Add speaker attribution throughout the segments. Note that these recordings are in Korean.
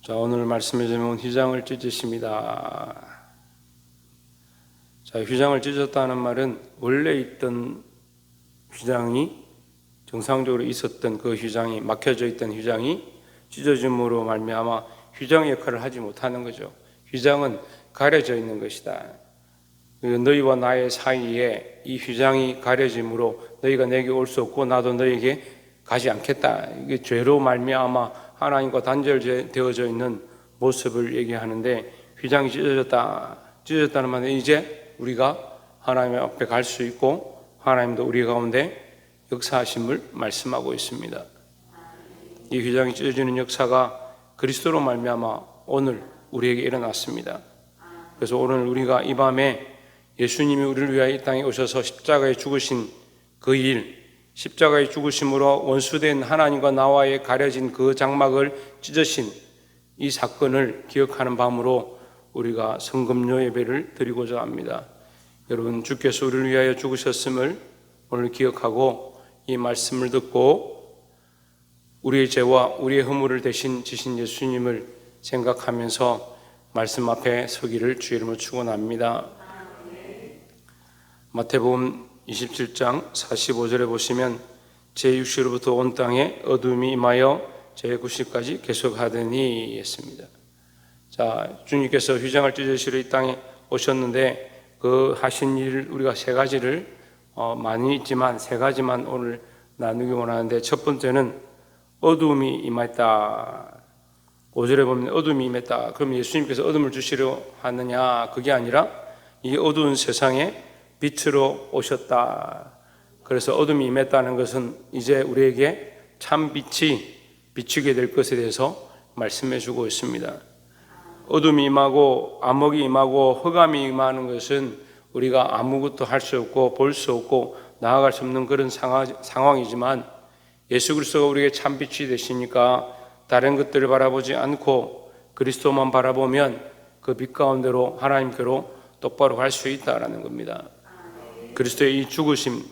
Speaker 1: 자, 오늘 말씀의 제목은 휘장을 찢으십니다. 자, 휘장을 찢었다는 말은 원래 있던 휘장이, 정상적으로 있었던 그 휘장이, 막혀져 있던 휘장이 찢어짐으로 말미암아 휘장의 역할을 하지 못하는 거죠. 휘장은 가려져 있는 것이다. 너희와 나의 사이에 이 휘장이 가려짐으로 너희가 내게 올 수 없고 나도 너희에게 가지 않겠다. 이게 죄로 말미암아 하나님과 단절되어져 있는 모습을 얘기하는데, 휘장이 찢어졌다는 말은 이제 우리가 하나님 앞에 갈 수 있고 하나님도 우리 가운데 역사하심을 말씀하고 있습니다. 이 휘장이 찢어지는 역사가 그리스도로 말미암아 오늘 우리에게 일어났습니다. 그래서 오늘 우리가 이 밤에 예수님이 우리를 위하여 이 땅에 오셔서 십자가에 죽으신 그 일, 십자가의 죽으심으로 원수된 하나님과 나와의 가려진 그 장막을 찢으신 이 사건을 기억하는 밤으로 우리가 성금요 예배를 드리고자 합니다. 여러분, 주께서 우리를 위하여 죽으셨음을 오늘 기억하고 이 말씀을 듣고 우리의 죄와 우리의 허물을 대신 지신 예수님을 생각하면서 말씀 앞에 서기를 주의 이름으로 축원합니다. 마태복음 27장 45절에 보시면 제6시로부터 온 땅에 어둠이 임하여 제9시까지 계속하더니 했습니다. 자, 주님께서 휘장을 찢으시러 이 땅에 오셨는데 그 하신 일 우리가 세 가지를 많이 있지만 세 가지만 오늘 나누기 원하는데, 첫 번째는 어둠이 임했다. 5절에 보면 어둠이 임했다. 그럼 예수님께서 어둠을 주시려 하느냐? 그게 아니라 이 어두운 세상에 빛으로 오셨다. 그래서 어둠이 임했다는 것은 이제 우리에게 참 빛이 비추게 될 것에 대해서 말씀해 주고 있습니다. 어둠이 임하고 암흑이 임하고 흑암이 임하는 것은 우리가 아무것도 할 수 없고 볼 수 없고 나아갈 수 없는 그런 상황이지만, 예수 그리스도가 우리에게 참 빛이 되시니까 다른 것들을 바라보지 않고 그리스도만 바라보면 그 빛 가운데로 하나님께로 똑바로 갈 수 있다라는 겁니다. 그리스도의 이 죽으심,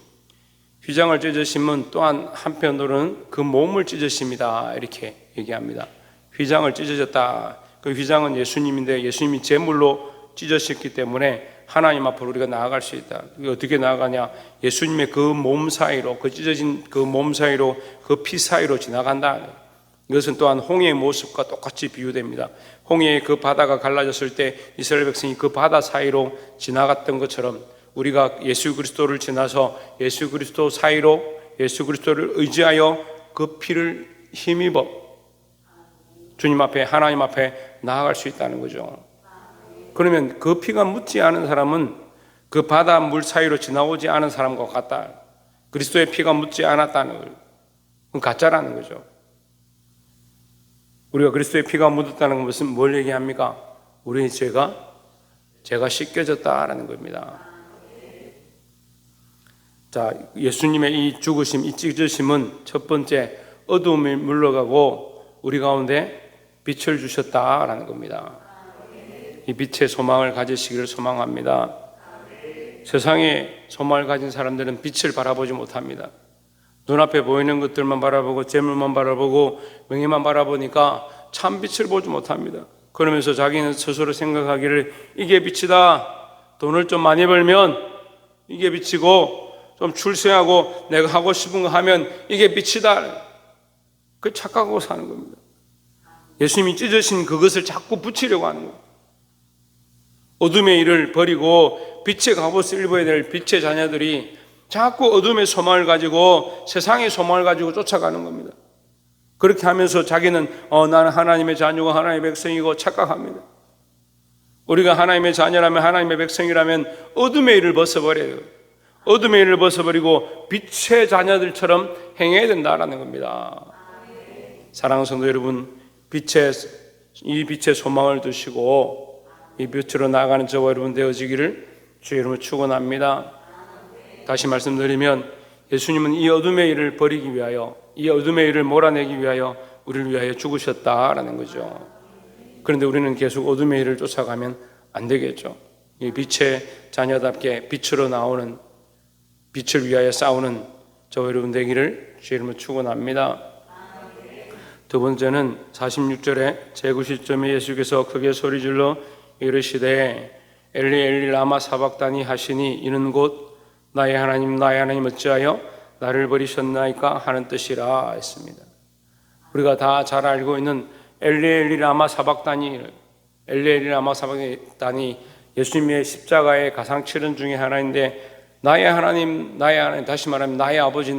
Speaker 1: 휘장을 찢으심은 또한 한편으로는 그 몸을 찢으심이다 이렇게 얘기합니다. 휘장을 찢어졌다. 그 휘장은 예수님인데 예수님이 제물로 찢으셨기 때문에 하나님 앞으로 우리가 나아갈 수 있다. 어떻게 나아가냐? 예수님의 그 몸 사이로, 그 찢어진 그 몸 사이로, 그 피 사이로 지나간다. 이것은 또한 홍해의 모습과 똑같이 비유됩니다. 홍해의 그 바다가 갈라졌을 때 이스라엘 백성이 그 바다 사이로 지나갔던 것처럼 우리가 예수 그리스도를 지나서 예수 그리스도 사이로 예수 그리스도를 의지하여 그 피를 힘입어 주님 앞에, 하나님 앞에 나아갈 수 있다는 거죠. 그러면 그 피가 묻지 않은 사람은 그 바다 물 사이로 지나오지 않은 사람과 같다. 그리스도의 피가 묻지 않았다는 거예요. 그건 가짜라는 거죠. 우리가 그리스도의 피가 묻었다는 것은 뭘 얘기합니까? 우리의 죄가 씻겨졌다라는 겁니다. 자, 예수님의 이 죽으심, 이 찢으심은 첫 번째 어두움이 물러가고 우리 가운데 빛을 주셨다라는 겁니다. 이 빛의 소망을 가지시기를 소망합니다. 세상에 소망을 가진 사람들은 빛을 바라보지 못합니다. 눈앞에 보이는 것들만 바라보고 재물만 바라보고 명예만 바라보니까 참 빛을 보지 못합니다. 그러면서 자기는 스스로 생각하기를 이게 빛이다. 돈을 좀 많이 벌면 이게 빛이고, 좀 출세하고 내가 하고 싶은 거 하면 이게 빛이다. 그 착각하고 사는 겁니다. 예수님이 찢으신 그것을 자꾸 붙이려고 하는 거예요. 어둠의 일을 버리고 빛의 갑옷을 입어야 될 빛의 자녀들이 자꾸 어둠의 소망을 가지고 세상의 소망을 가지고 쫓아가는 겁니다. 그렇게 하면서 자기는 나는 하나님의 자녀고 하나님의 백성이고 착각합니다. 우리가 하나님의 자녀라면, 하나님의 백성이라면 어둠의 일을 벗어버려요. 어둠의 일을 벗어버리고 빛의 자녀들처럼 행해야 된다라는 겁니다. 사랑하는 성도 여러분, 이 빛의 소망을 두시고 이 빛으로 나아가는 저와 여러분 되어지기를 주의 이름으로 축원합니다. 다시 말씀드리면 예수님은 이 어둠의 일을 버리기 위하여, 이 어둠의 일을 몰아내기 위하여 우리를 위하여 죽으셨다라는 거죠. 그런데 우리는 계속 어둠의 일을 쫓아가면 안 되겠죠. 이 빛의 자녀답게 빛으로 나오는, 빛을 위하여 싸우는 저와 여러분 되기를 주의 이름으로 축원합니다. 두 번째는 46절에 제9시점에 예수께서 크게 소리질러 이르시되 엘리 엘리 라마 사박다니 하시니 이는 곧 나의 하나님 어찌하여 나를 버리셨나이까 하는 뜻이라 했습니다. 우리가 다 잘 알고 있는 엘리 엘리 라마 사박다니, 엘리 엘리 라마 사박다니, 예수님의 십자가의 가상칠언 중에 하나인데 나의 하나님, 다시 말하면 나의 아버지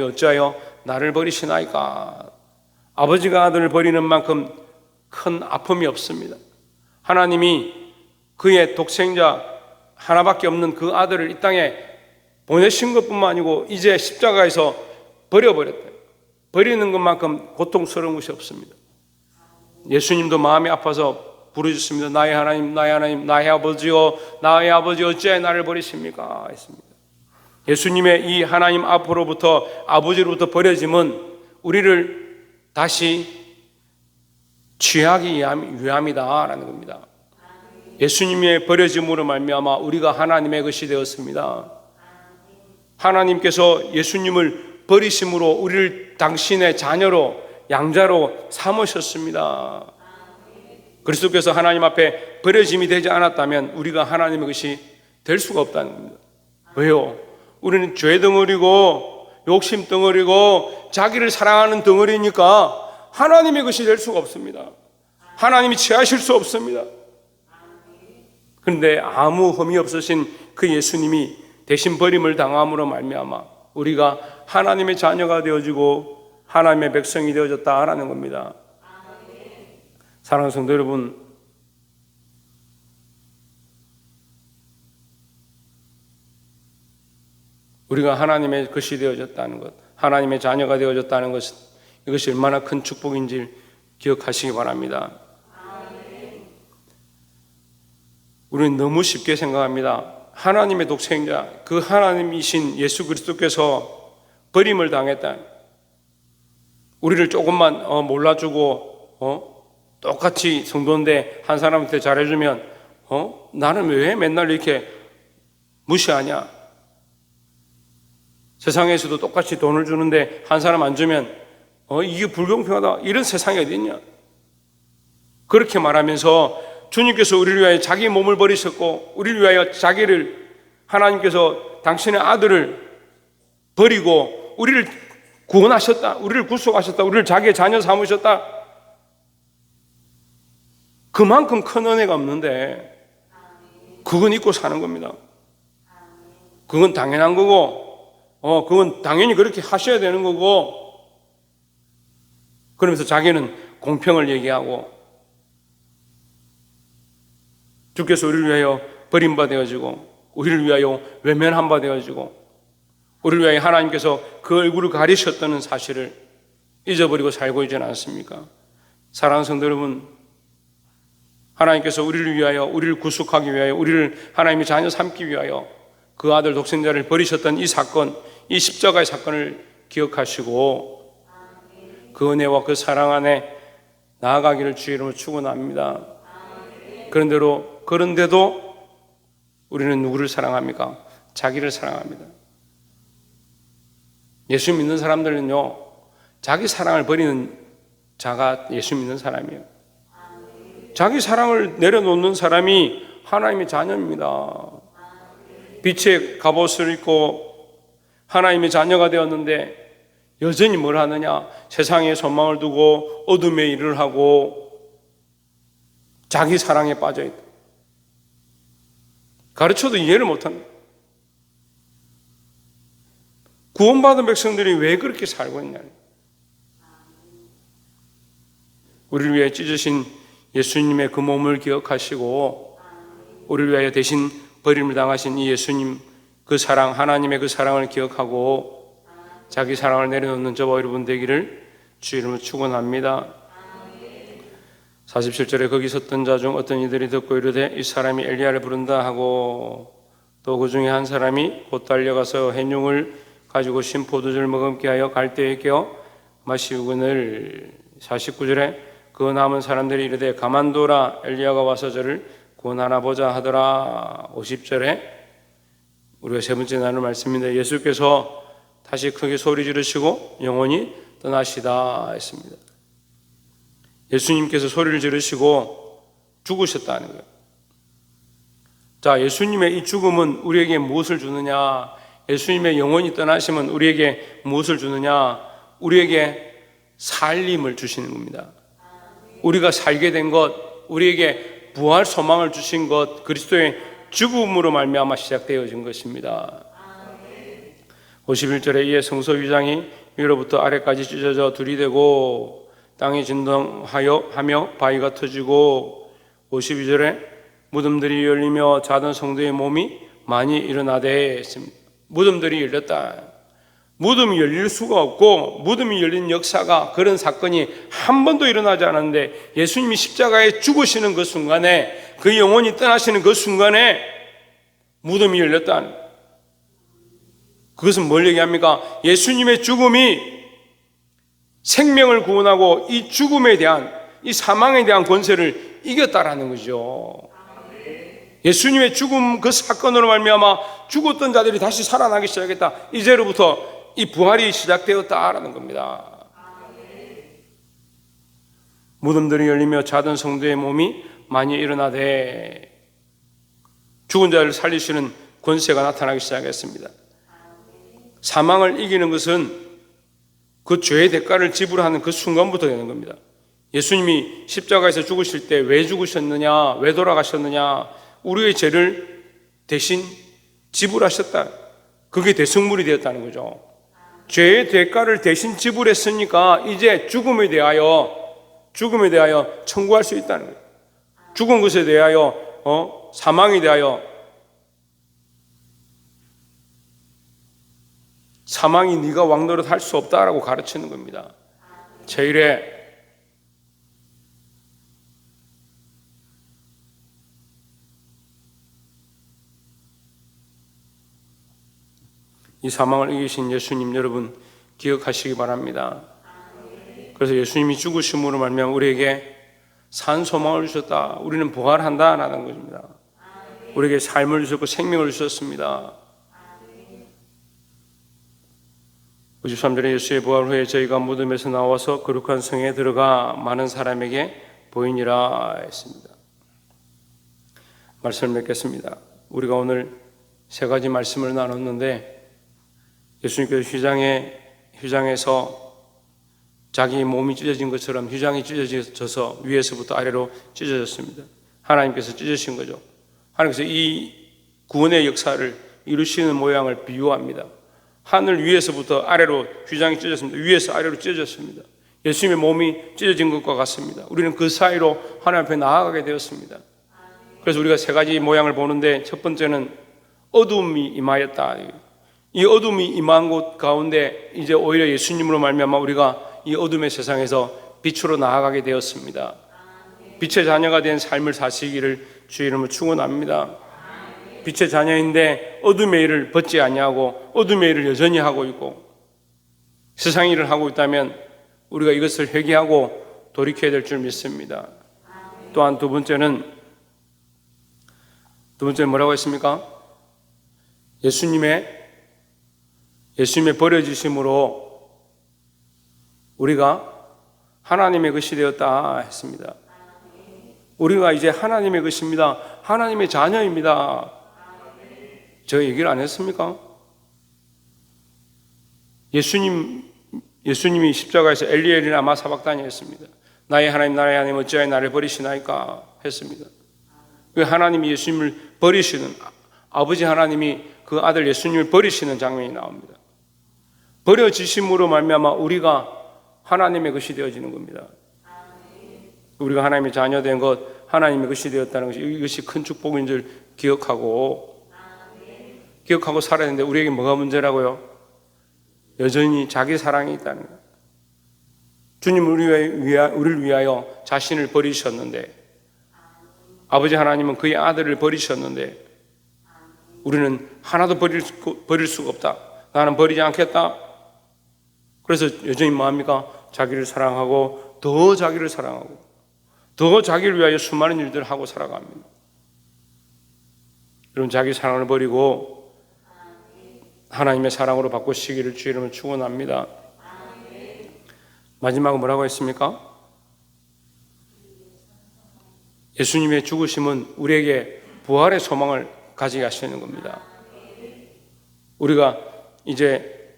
Speaker 1: 어찌하여 나를 버리시나이까. 아버지가 아들을 버리는 만큼 큰 아픔이 없습니다. 하나님이 그의 독생자 하나밖에 없는 그 아들을 이 땅에 보내신 것뿐만 아니고 이제 십자가에서 버려버렸다. 버리는 것만큼 고통스러운 것이 없습니다. 예수님도 마음이 아파서 부르셨습니다. 나의 하나님, 나의 아버지요, 나의 아버지 어찌하여 나를 버리십니까? 했습니다. 예수님의 이 하나님 앞으로부터, 아버지로부터 버려짐은 우리를 다시 취하기 위함이다라는 겁니다. 예수님의 버려짐으로 말미암아 우리가 하나님의 것이 되었습니다. 하나님께서 예수님을 버리심으로 우리를 당신의 자녀로, 양자로 삼으셨습니다. 그리스도께서 하나님 앞에 버려짐이 되지 않았다면 우리가 하나님의 것이 될 수가 없다는 겁니다. 왜요? 우리는 죄 덩어리고 욕심 덩어리고 자기를 사랑하는 덩어리니까 하나님의 것이 될 수가 없습니다. 하나님이 취하실 수 없습니다. 그런데 아무 흠이 없으신 그 예수님이 대신 버림을 당함으로 말미암아 우리가 하나님의 자녀가 되어지고 하나님의 백성이 되어졌다라는 겁니다. 사랑하는 성도 여러분, 우리가 하나님의 것이 되어졌다는 것, 하나님의 자녀가 되어졌다는 것, 이것이 얼마나 큰 축복인지 기억하시기 바랍니다. 우리는 너무 쉽게 생각합니다. 하나님의 독생자, 그 하나님이신 예수 그리스도께서 버림을 당했다. 우리를 조금만 몰라주고 똑같이 성도인데 한 사람한테 잘해주면 나는 왜 맨날 이렇게 무시하냐? 세상에서도 똑같이 돈을 주는데 한 사람 안 주면 이게 불공평하다. 이런 세상이 어디 있냐? 그렇게 말하면서 주님께서 우리를 위하여 자기 몸을 버리셨고 우리를 위하여 자기를, 하나님께서 당신의 아들을 버리고 우리를 구원하셨다, 우리를 구속하셨다, 우리를 자기의 자녀 삼으셨다. 그만큼 큰 은혜가 없는데 그건 잊고 사는 겁니다. 그건 당연한 거고 그건 당연히 그렇게 하셔야 되는 거고, 그러면서 자기는 공평을 얘기하고 주께서 우리를 위하여 버림바 되어지고 우리를 위하여 외면함바 되어지고 우리를 위하여 하나님께서 그 얼굴을 가리셨다는 사실을 잊어버리고 살고 있지는 않습니까? 사랑하는 성도 여러분, 하나님께서 우리를 위하여, 우리를 구속하기 위하여, 우리를 하나님의 자녀 삼기 위하여 그 아들 독생자를 버리셨던 이 사건, 이 십자가의 사건을 기억하시고 그 은혜와 그 사랑 안에 나아가기를 주의 이름으로 축원합니다. 그런데도 우리는 누구를 사랑합니까? 자기를 사랑합니다. 예수 믿는 사람들은요, 자기 사랑을 버리는 자가 예수 믿는 사람이에요. 자기 사랑을 내려놓는 사람이 하나님의 자녀입니다. 빛의 갑옷을 입고 하나님의 자녀가 되었는데 여전히 뭘 하느냐? 세상에 소망을 두고 어둠의 일을 하고 자기 사랑에 빠져있다. 가르쳐도 이해를 못합니다. 구원받은 백성들이 왜 그렇게 살고 있냐? 우리를 위해 찢으신 예수님의 그 몸을 기억하시고 우리를 위하여 대신 버림을 당하신 이 예수님 그 사랑, 하나님의 그 사랑을 기억하고 자기 사랑을 내려놓는 저와 여러분 되기를 주의 이름으로 축원합니다. 47절에 거기 섰던 자 중 어떤 이들이 듣고 이르되 이 사람이 엘리야를 부른다 하고 또 그 중에 한 사람이 곧 달려가서 햇뇽을 가지고 신 포도주를 머금게 하여 갈대에 끼어 마시우거늘. 49절에 그 남은 사람들이 이르되 가만둬라 엘리야가 와서 저를 구원하나 보자 하더라. 50절에 우리가 세 번째 나눌 말씀인데 예수께서 다시 크게 소리 지르시고 영원히 떠나시다 했습니다. 예수님께서 소리를 지르시고 죽으셨다는 거예요. 자, 예수님의 이 죽음은 우리에게 무엇을 주느냐? 예수님의 영혼이 떠나시면 우리에게 무엇을 주느냐? 우리에게 살림을 주시는 겁니다. 우리가 살게 된 것, 우리에게 부활 소망을 주신 것, 그리스도의 죽음으로 말미암아 시작되어진 것입니다. 51절에 이에 성소 위장이 위로부터 아래까지 찢어져 둘이 되고 땅이 진동하며 바위가 터지고 52절에 무덤들이 열리며 자던 성도의 몸이 많이 일어나되 했습니다. 무덤들이 열렸다. 무덤이 열릴 수가 없고 무덤이 열린 역사가, 그런 사건이 한 번도 일어나지 않았는데 예수님이 십자가에 죽으시는 그 순간에, 그 영혼이 떠나시는 그 순간에 무덤이 열렸다는 거예요. 그것은 뭘 얘기합니까? 예수님의 죽음이 생명을 구원하고 이 죽음에 대한, 이 사망에 대한 권세를 이겼다라는 거죠. 예수님의 죽음 그 사건으로 말미암아 죽었던 자들이 다시 살아나기 시작했다. 이제로부터 이 부활이 시작되었다라는 겁니다. 무덤들이 열리며 자던 성도의 몸이 많이 일어나되, 죽은 자를 살리시는 권세가 나타나기 시작했습니다. 사망을 이기는 것은 그 죄의 대가를 지불하는 그 순간부터 되는 겁니다. 예수님이 십자가에서 죽으실 때 왜 죽으셨느냐, 왜 돌아가셨느냐, 우리의 죄를 대신 지불하셨다. 그게 대성물이 되었다는 거죠. 죄의 대가를 대신 지불했으니까 이제 죽음에 대하여 청구할 수 있다는 거예요. 죽은 것에 대하여, 사망에 대하여, 사망이 네가 왕노릇 할 수 없다라고 가르치는 겁니다. 제1회 이 사망을 이기신 예수님 여러분 기억하시기 바랍니다. 그래서 예수님이 죽으심으로 말미암아 우리에게 산 소망을 주셨다. 우리는 부활한다라는 것입니다. 우리에게 삶을 주셨고 생명을 주셨습니다. 53절에 예수의 부활 후에 저희가 무덤에서 나와서 거룩한 성에 들어가 많은 사람에게 보이니라 했습니다. 말씀을 맺겠습니다. 우리가 오늘 세 가지 말씀을 나눴는데, 예수님께서 휘장에서 자기 몸이 찢어진 것처럼 휘장이 찢어져서 위에서부터 아래로 찢어졌습니다. 하나님께서 찢으신 거죠. 하나님께서 이 구원의 역사를 이루시는 모양을 비유합니다. 하늘 위에서부터 아래로 휘장이 찢어졌습니다. 위에서 아래로 찢어졌습니다. 예수님의 몸이 찢어진 것과 같습니다. 우리는 그 사이로 하나님 앞에 나아가게 되었습니다. 그래서 우리가 세 가지 모양을 보는데, 첫 번째는 어둠이 임하였다. 이 어둠이 임한 곳 가운데 이제 오히려 예수님으로 말미암아 우리가 이 어둠의 세상에서 빛으로 나아가게 되었습니다. 빛의 자녀가 된 삶을 사시기를 주의 이름으로 축원합니다. 빛의 자녀인데 어둠의 일을 벗지 아니하고 어둠의 일을 여전히 하고 있고 세상 일을 하고 있다면 우리가 이것을 회개하고 돌이켜야 될 줄 믿습니다. 또한 두 번째는 뭐라고 했습니까? 예수님의 버려지심으로 우리가 하나님의 것이 되었다 했습니다. 우리가 이제 하나님의 것입니다. 하나님의 자녀입니다. 제가 얘기를 안 했습니까? 예수님이 십자가에서 엘리엘이 라마 사박다니 했습니다. 나의 하나님 어찌하여 나를 버리시나이까 했습니다. 그 하나님이 예수님을 버리시는, 아버지 하나님이 그 아들 예수님을 버리시는 장면이 나옵니다. 버려지심으로 말미암아 우리가 하나님의 것이 되어지는 겁니다. 우리가 하나님의 자녀된 것, 하나님의 것이 되었다는 것이, 이것이 큰 축복인 줄 기억하고 살아야 되는데, 우리에게 뭐가 문제라고요? 여전히 자기 사랑이 있다는 거예요. 주님 우리를 위하여 자신을 버리셨는데, 아버지 하나님은 그의 아들을 버리셨는데 우리는 하나도 버릴 수가 없다. 나는 버리지 않겠다. 그래서 여전히 뭐합니까? 자기를 사랑하고 더 자기를 사랑하고 더 자기를 위하여 수많은 일들을 하고 살아갑니다. 여러분, 자기 사랑을 버리고 하나님의 사랑으로 바꾸시기를 주의 이름으로 축원합니다. 마지막으로 뭐라고 했습니까? 예수님의 죽으심은 우리에게 부활의 소망을 가지게 하시는 겁니다. 우리가 이제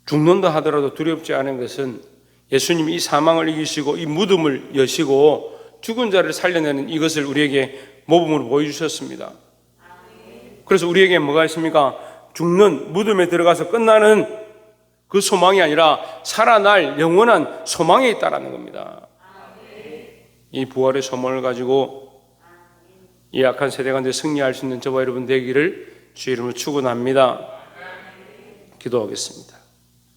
Speaker 1: 죽는다 하더라도 두렵지 않은 것은 예수님이 이 사망을 이기시고 이 무덤을 여시고 죽은 자를 살려내는 이것을 우리에게 모범으로 보여주셨습니다. 그래서 우리에게 뭐가 있습니까? 죽는 무덤에 들어가서 끝나는 그 소망이 아니라 살아날 영원한 소망이 있다라는 겁니다. 이 부활의 소망을 가지고 이 악한 세대 가운데 승리할 수 있는 저와 여러분 되기를 주의 이름으로 축원합니다. 기도하겠습니다.